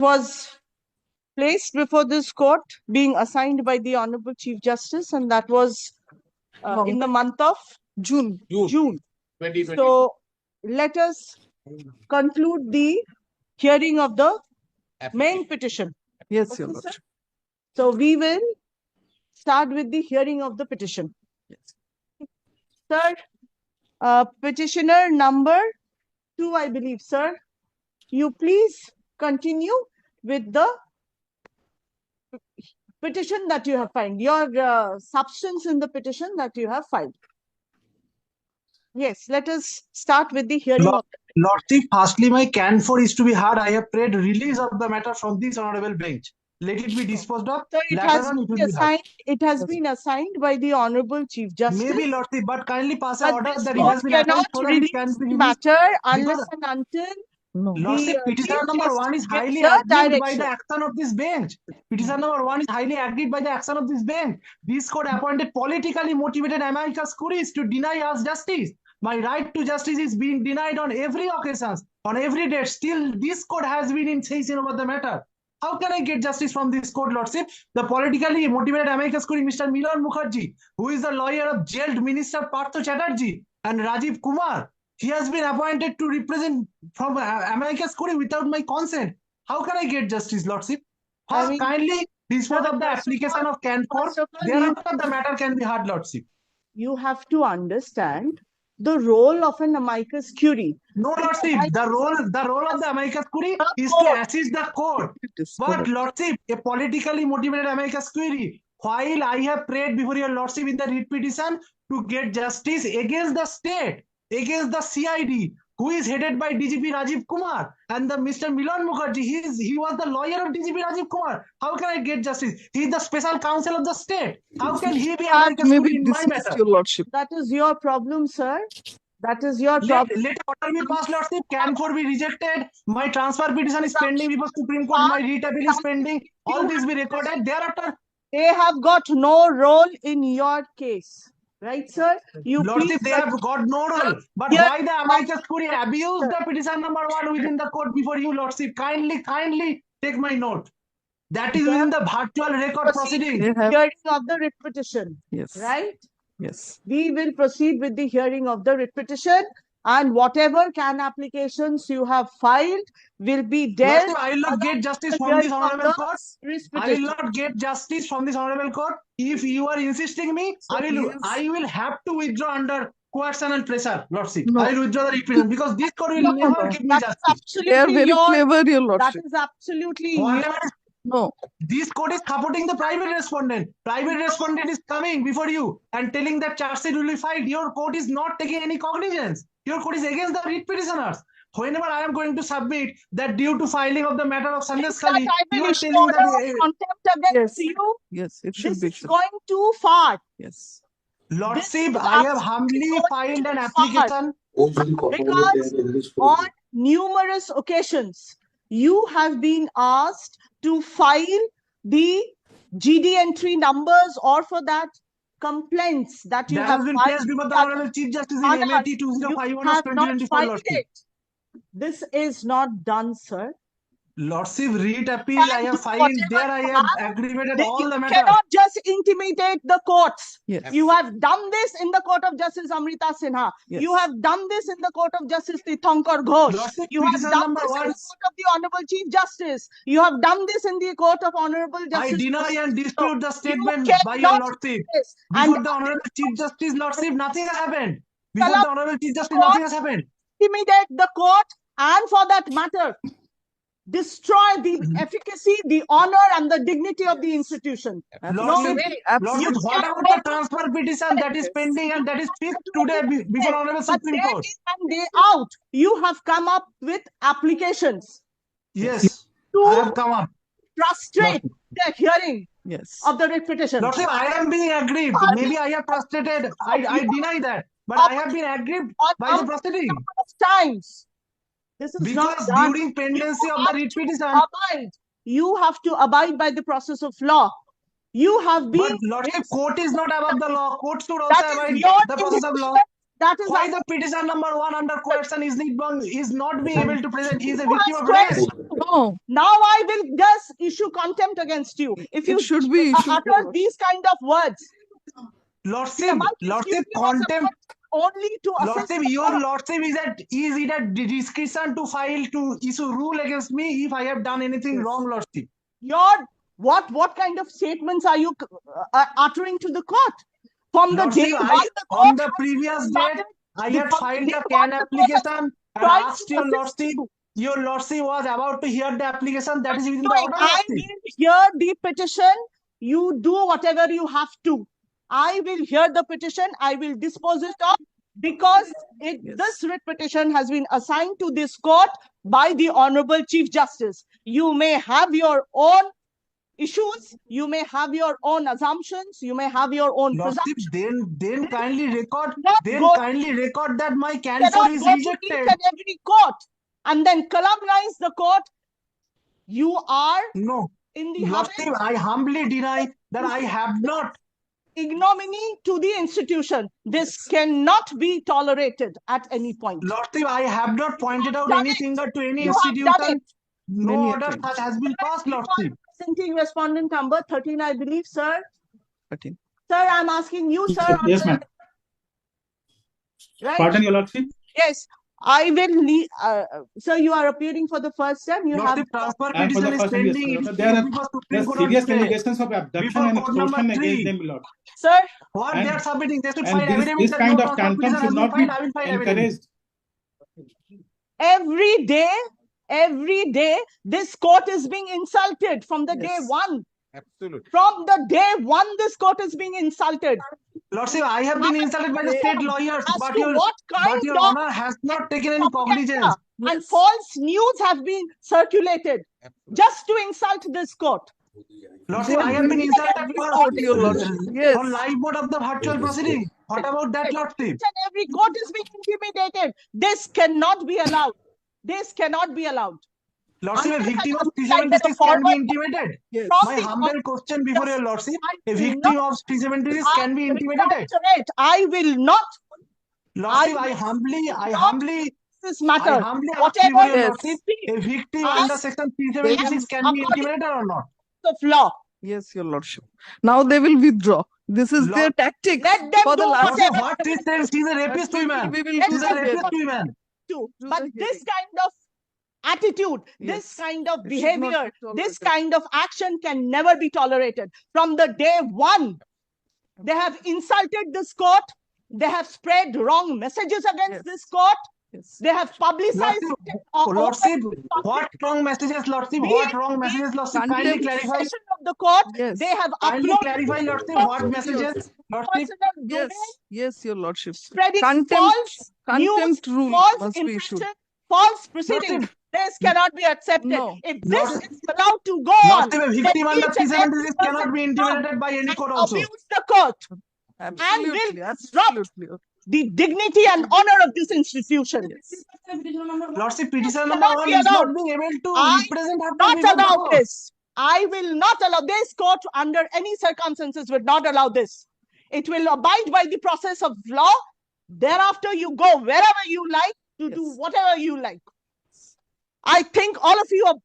was placed before this court being assigned by the Honorable Chief Justice, and that was in the month of June. 2020. So let us conclude the hearing of the main petition. Yes, Okay, Your sir? Lordship. So we will start with the hearing of the petition. Yes. Sir, petitioner number 2, I believe, sir. You please continue with the petition that you have filed, your substance in the petition that you have filed. Yes, let us start with the hearing of Lordship, firstly, my can for is to be heard. I have prayed release of the matter from this honorable bench. Let it be disposed of. Sir, it Later has on, it will been be heard. assigned. It has been assigned by the Honorable Chief Justice. Maybe, Lordship, but kindly pass an But order this that it court has been assigned cannot so that it release can be the released. matter unless Because- and until No. Lordship, the petitioner Chief number 1 is Justice highly gives the aggrieved by the direction. action of this bench. Petitioner number 1 is highly aggrieved by the action of this bench. This court appointed politically motivated amicus curiae to deny us justice. My right to justice is being denied on every occasion, on every date. Still, this court has been in session over the matter. How can I get justice from this court, Lordship? The politically motivated amicus curiae, Mr. Milan Mukherjee, who is the lawyer of jailed Minister Partho Chatterjee and Rajiv Kumar, he has been appointed to represent from amicus curiae without my consent. How can I get justice, Lordship? I First, mean, kindly dispose of the application of can for. first of all, Thereafter, the matter can be heard, Lordship. you have to understand the role of an amicus curiae. No, Lordship. The role of the amicus curiae is to assist the court. But, Lordship, a politically motivated amicus curiae, while I have prayed before your Lordship in the writ petition to get justice against the state, against the CID, who is headed by DGP Rajiv Kumar, and the Mr. Milan Mukherjee, he was the lawyer of DGP Rajiv Kumar. How can I get justice? He is the special counsel of the state. How can he be amicus curiae Maybe in my dismissed, matter? Your Lordship. That is your problem, sir. That is your problem. Let order be passed, Lordship. Can for be rejected. My transfer petition is pending before Supreme Court. My writ appeal is pending. All this be recorded. Thereafter, They have got no role in your case. Right, sir? You Lordship, please they have got no role. But Here- why the amicus curiae abuse the petition number 1 within the court before you, Lordship? Kindly take my note. That is within the virtual record proceeding. They have. hearing of the writ petition. Yes. Right? Yes. We will proceed with the hearing of the writ petition, and whatever can applications you have filed will be dealt. Lordship, I will not get justice from hearing this of honorable the court. writ I will petition. not get justice from this honorable court. If you are insisting me, I will have to withdraw under coercion and pressure, Lordship. No. I will withdraw the repression because this court will never give me That is justice. They are absolutely very your. clever, Your That Lordship. is absolutely your. Whatever, No. this court is supporting the private respondent. Private respondent is coming before you and telling that charge sheet will be filed. Your court is not taking any cognizance. Your court is against the writ petitioners. Whenever I am going to submit that due to filing of the matter of Sandesh Kali, I you will are issue telling order of that contempt against Yes. you. Yes, it should This be. is going too far. Yes. Lordship, is I have absolutely humbly going filed an too application. Because on numerous occasions, you have been asked to file the GD entry numbers, or for that, complaints that you That have has been filed. placed before the that Honorable Chief Justice in Honor, MAT you 2051 of have not 2024, filed Lordship. it. This is not done, sir. Lordship, writ appeal, I And have filed whatever there, I you have have, aggravated You all the matters. cannot just intimidate the courts. Yes. You have done this in the court of Justice Amrita Sinha. Yes. You have done this in the court of Justice Tirthankar Ghosh. Lordship, You have petition done number this in 1. the court of the Honorable Chief Justice. You have done this in the court of Honorable I Justice. deny and dispute the statement You by your cannot Lordship. do this. Before And the Honorable Chief Justice, Lordship, nothing has happened. Before Salam, the Honorable Chief Justice, court- nothing has happened. intimidate the court, and for that matter, destroy the efficacy, the honor, and the dignity of the institution. Lordship, Absolutely. Lordship, what about the transfer petition that is pending and that is fixed today before Honorable But Supreme day Court? in and day out, you have come up with applications Yes, to I have come up. frustrate the hearing Yes. of the writ petition. Lordship, I am being aggrieved. Maybe I have frustrated. I deny that. But I have been aggrieved by the proceeding. Of times. This is not Because done. during pendency of the writ petition, Abide. You have to abide by the process of law. You have been. but Lordship, court is not above the law. Court should also That abide is your the process of law. individual- That is Why the petition number 1 under coercion is not being able to present? He is a Who victim has of rape. coerced you? No. Now I will just issue contempt against you if you should be issued. utter these kind of words. Lordship, Excuse Lordship, me was contempt. only to assist Lordship, the your court. Lordship is it a discretion to file to issue rule against me if I have done anything wrong, Lordship? Your what kind of statements are you uttering to the court? From the Lordship, day one, the on court the has previous started, date, I the- had from filed day the one, CAN the court has application and tried asked to your assist Lordship. you. Your Lordship was about to hear the application that is within the Doing. order, I Lordship. will hear the petition. You do whatever you have to. I will hear the petition. I will dispose it of because this writ petition has been assigned to this court by the Honorable Chief Justice. You may have your own issues. You may have your own assumptions. You may have your own Lordship, presumptions. then kindly record that my CAN Cannot is go to each rejected. and every court and then calumnize the court. You are No, in the Lordship, habit I humbly deny that I have not. ignominy to the institution. This cannot be tolerated at any point. Lordship, I have not pointed out Done any it. finger to any You have done institution. it. No Many order attempts. has been passed, You are Lordship. presenting respondent number 13, I believe, sir. 13. Sir, I'm asking you, sir. Yes, ma'am. Right? Pardon, Your Lordship. Yes. I will need, sir, you are appearing for the first time. You Lordship, have transfer And for petition the is first time, yes, pending. It is there are before Supreme Court of serious Decay. allegations of abduction Before and court number extortion 3. against them, Lord. Sir, What And- they are submitting, they should And file affidavit this that kind no of transfer contempt petition has should been not be filed. I will file affidavit. encouraged. every day, this court is being insulted from the day Yes. one. Absolutely. From the day one, this court is being insulted. Lordship, I have been insulted by the state lawyers, As but to your what kind of honor has not taken any cognizance. and false news have been circulated just to insult this court. Lordship, I have been insulted Your Lordship. Yes. on live mode of the virtual proceeding. What about that, Lordship? Each and every court is being intimidated. This cannot be allowed. This cannot be allowed. Lordship, a Unless victim I of have C-76 can be intimidated. Yes. My humble question before your Lordship, a I will victim not- of C-76 can be I intimidated. reiterate, I will not Lordship, I I will humbly this I matter. humbly ask Whatever before your Yes. Lordship, a victim Ask under section 376 can be according- intimidated or not? of law. Yes, Your Lordship. Now they will withdraw. This is their Lord- tactic Let them for the do last Lordship, whatever what she says, she's a rapist woman. we will Let do She's the a them rapist hearing. woman. to. Do But the this hearing. kind of attitude, this Yes. kind of It should not be behavior, this tolerated. kind of action can never be tolerated. From the day one, they have insulted this court. They have spread wrong messages against Yes. this court. Yes. They have publicized it all over Lordship, the what public. wrong messages, Lordship? What wrong messages, Lordship? Kindly Contempt. clarify. Session of the court, Yes. they have Kindly uploaded clarify, Lordship, what messages, Lordship? personal Yes. domain, Yes, Your Lordship. spreading Contempt. false Contempt news, rule false must be issued. impression, false proceedings. Lordship, This cannot be accepted. No. If this Lordship- is allowed to go on, Lordship, a then victim under each and every 376 cannot person be intimidated by any court and also. abuse the court, Absolutely. will disrupt Absolutely. the dignity and honor of this institution. Yes. Lordship, petitioner number Cannot 1 be is not allowed. being able to I represent her Not before the allow court. this. I will not allow this court under any circumstances will not allow this. It will abide by the process of law. Thereafter, you go wherever you like to do Yes. whatever you like. I think all of you are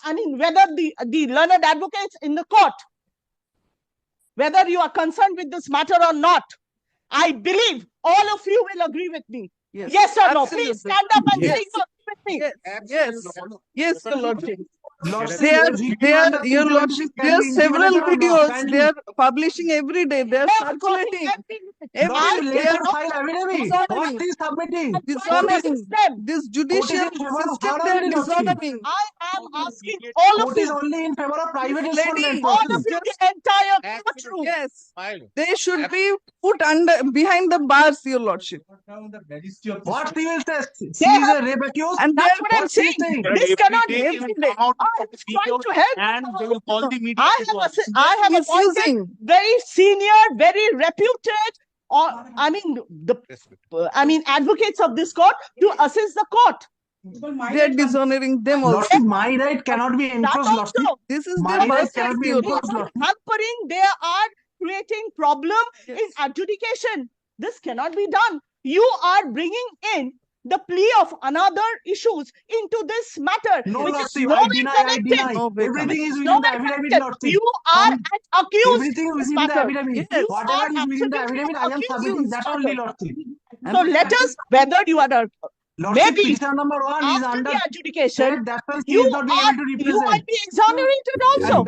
I mean, whether the learned advocates in the court, whether you are concerned with this matter or not, I believe all of you will agree with me. Yes. Yes or no? Absolutely. Please stand up and Yes. say you agree with me. Yes. Yes. Yes, Your Lordship. Lordship, They are, a victim they are, under Your 376 Lordship, can there are be several intimidated or not? videos Kindly- they are publishing every day. They are circulating. Lordship, Every let day. her file affidavit. Dishonoring. What is submitting? Dishonoring. This judicial Court is in favor of system her they are only, Lordship. dishonoring. I am asking all of Court is you, only in favor of private Lady, respondent, all of Lordship. you, the entire courtroom. Yes. File. They should be put under behind the bars, Your Lordship. What she will say? She They is a rape accused. And That's what I'm What she is saying. saying? This cannot be Every day every they day. will come out I with am trying videos to help. and they will call the media. I to have, watch. I have appointed misusing. very senior, very reputed, or I mean advocates of this court to assist the court. They are dishonoring them also. Lordship, my right cannot be That enforced, Lordship. also, This is My their right birthright, cannot be Your they enforced, are Lordship. Lordship. hampering, they are creating problem Yes. in adjudication. This cannot be done. You are bringing in the plea of another issues into this matter, No, which is Lordship, no I way deny, I connected. deny. No way Everything is No within the way affidavit, connected. Lordship. You are And accused everything in is this within the matter. affidavit. Yes. You Whatever are is within the absolutely affidavit, I am submitting accused. that only, Lordship. So let us, whether you are a Lordship, maybe petition number 1 is after under the adjudication, that means he you is not being able to you represent. might be exonerated also.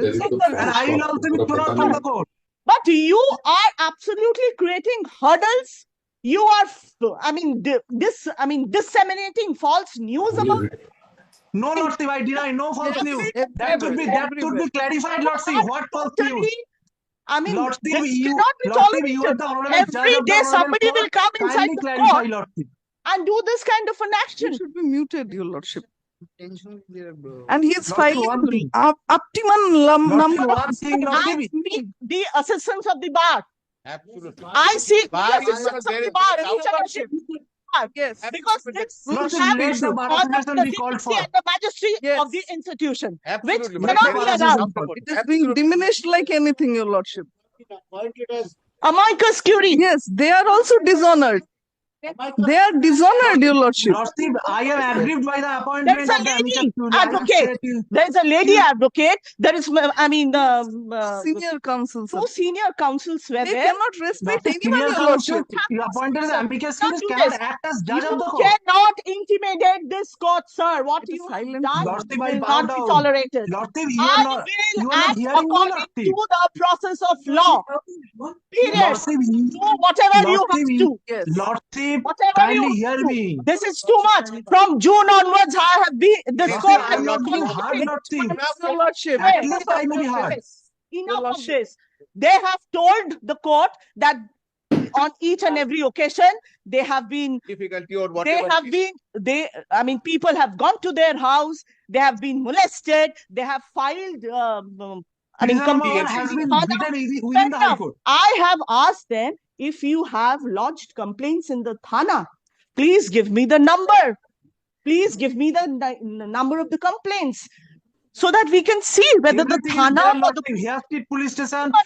And I will also be thrown out from the court. But you are absolutely creating hurdles. You are, disseminating false news about. No, Lordship, I deny no false news. That should be clarified, Lordship. What false news? Lordship, This you, cannot be Lordship, you are tolerated. the honorable judge Every of the day honorable somebody will court. come inside Kindly the clarify, court Lordship. and do this kind of an You action. should be muted, your lordship. And he's Lordship, filing one thing. optimum Lordship, number of one thing, I Lordship. seek the assistance of the bar. Absolutely. I seek the Bar is assistance there of the is bar. no each and lordship. every bar. Yes. Because this Lordship, have let the bar bothered association the be called dignity for. and the majesty Yes. of the institution, which Absolutely. But cannot there be is no allowed. doubt about It is being diminished like anything, your lordship. Amicus curiae. Yes, they are also dishonored. They are dishonored, your lordship. Lordship, I am aggrieved by the There appointment is a of the amicus lady curiae. I will advocate. say to you. There is a lady advocate. There is, Senior counsel, sir. two senior counsels were They there. cannot respect Lordship, anyone, senior your counsel, lordship. you appointed as amicus Not curiae do cannot this. act as judge You of the court. cannot intimidate this court, sir. What It is you have silent. done Lordship, I will bow not be down. tolerated. Lordship, you I are not will act hearing me, according Lordship. to the process of law. Period. Lordship, Do whatever you have to. Yes. Lordship, Whatever kindly you hear have to. me. This is too much. From June onwards, I have been. This Yes, court I has am been not being hard, tolerating. Lordship. Your lordship. At least I may be hard. Enough of this. They have told the court that on each and every occasion they have been difficulty or they whatever. have been people have gone to their house, they have been molested, they have filed Petition number 1 complaints has to been the father. beaten Fair within the High enough. Court. I have asked them, if you have lodged complaints in the Thana, please give me the number. Please give me the number of the complaints so that we can see whether the Everything is Thana there, or the Lordship. Here State Police Station. not.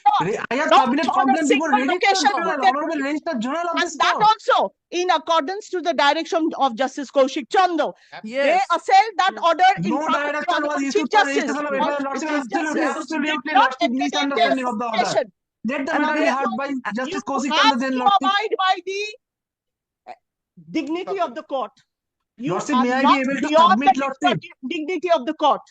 I have Not submitted on a complaint before single Register location will General, they- Honorable Register General of And this that court. also in accordance to the direction of Justice Kaushik Chando. Yes. They assailed that order in No front of the direction was Honorable issued Chief for Justice. registration of Honorable FIR. Lordship, Chief absolutely, Justice absolutely, did not Lordship, entertain their misunderstanding of the order. application. Let the And matter be heard therefore, by Justice you Kaushik have Chanda, then to Lordship. abide by the dignity of the court. You Lordship, are may I be not able to beyond submit, the Lordship? dignity of the court.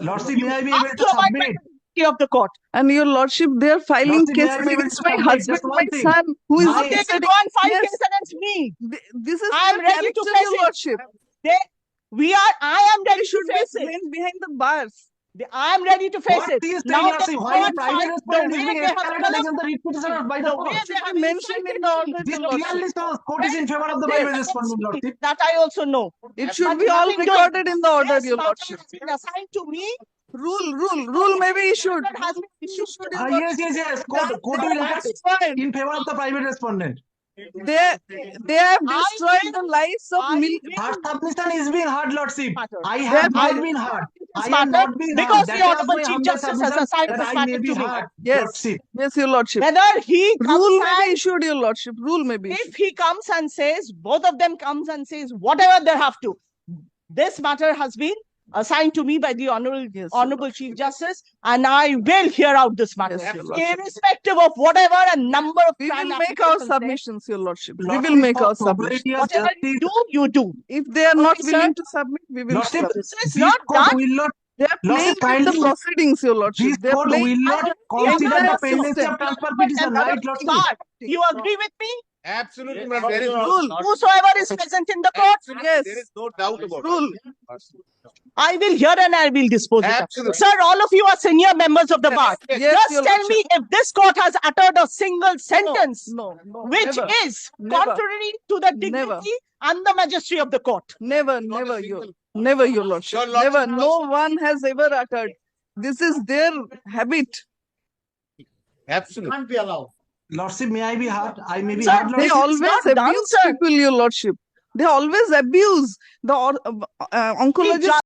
Lordship, You may I be have able to to abide by submit? the dignity of the court. And your lordship, they are filing Lordship, may I cases be able against to my submit? husband, Just one my thing. son, who is My- Now they will deciding. go and file Yes. case against me. This is I am their ready to character, face your it. lordship. I am ready They to should be face it. slain behind the bars. I am ready to face What it. he is Now saying, they Lordship, go why the and private fight the respondent way is being they have escalated done, against the writ petitioner by the the way court? It they should have be mentioned in insulted the me. order, This your lordship. clearly shows court is in favor of the They private against respondent, me. Lordship. That I also know. It should But be all nothing doing. recorded in the order, This your matter lordship. has been assigned to me. Rule may be issued. That has been issued. Your Yes. Court will act in favor of the private respondent. They have destroyed the lives of I millions. will Hard submission is being hard, Lordship. matter. I They have have not been- been hard. This I am matter not being because hard. the That was Honorable my Chief humble Justice has submission assigned that this I matter may be to me. hard, Yes, Lordship. yes, your lordship. Whether he Rule comes may be and issued, your lordship. Rule may be issued. if he comes and says, both of them comes and says whatever they have to, this matter has been assigned to me by the Honorable Chief Justice, and I will hear out this matter, Yes, your lordship. irrespective of whatever a number of We crime will make our applications there. submissions, your lordship. We Lordship, will make for our submissions. sobriety of Whatever justice, you do. If they are not Okay, sir. willing to submit, we will Lordship, submit. This is this not court done. will not, They are playing Lordship, with the kindly, proceedings, your lordship. this They are court playing. will not consider entire the pendency system. of transfer petition, right, Lordship? Bar. You agree with me? Absolutely, madam. There is no Rule. Whosoever is present in the court, Absolutely, Yes. there is no doubt about Rule. it. I will hear and I will dispose it. Absolutely. Sir, all of you are senior members of the bar. Yes, Just your tell lordship. me if this court has uttered a single sentence No, which never. is Never. contrary to the dignity Never. and the majesty of the court. Never, Not a never, single- your lordship. Your lordship Never. No was- one has ever uttered. This is their habit. Absolutely. Lordship, may I be hard? I may be Sir, hard, They This Lordship. is always not done, abuse sir. people, your lordship. They always abuse the oncologist.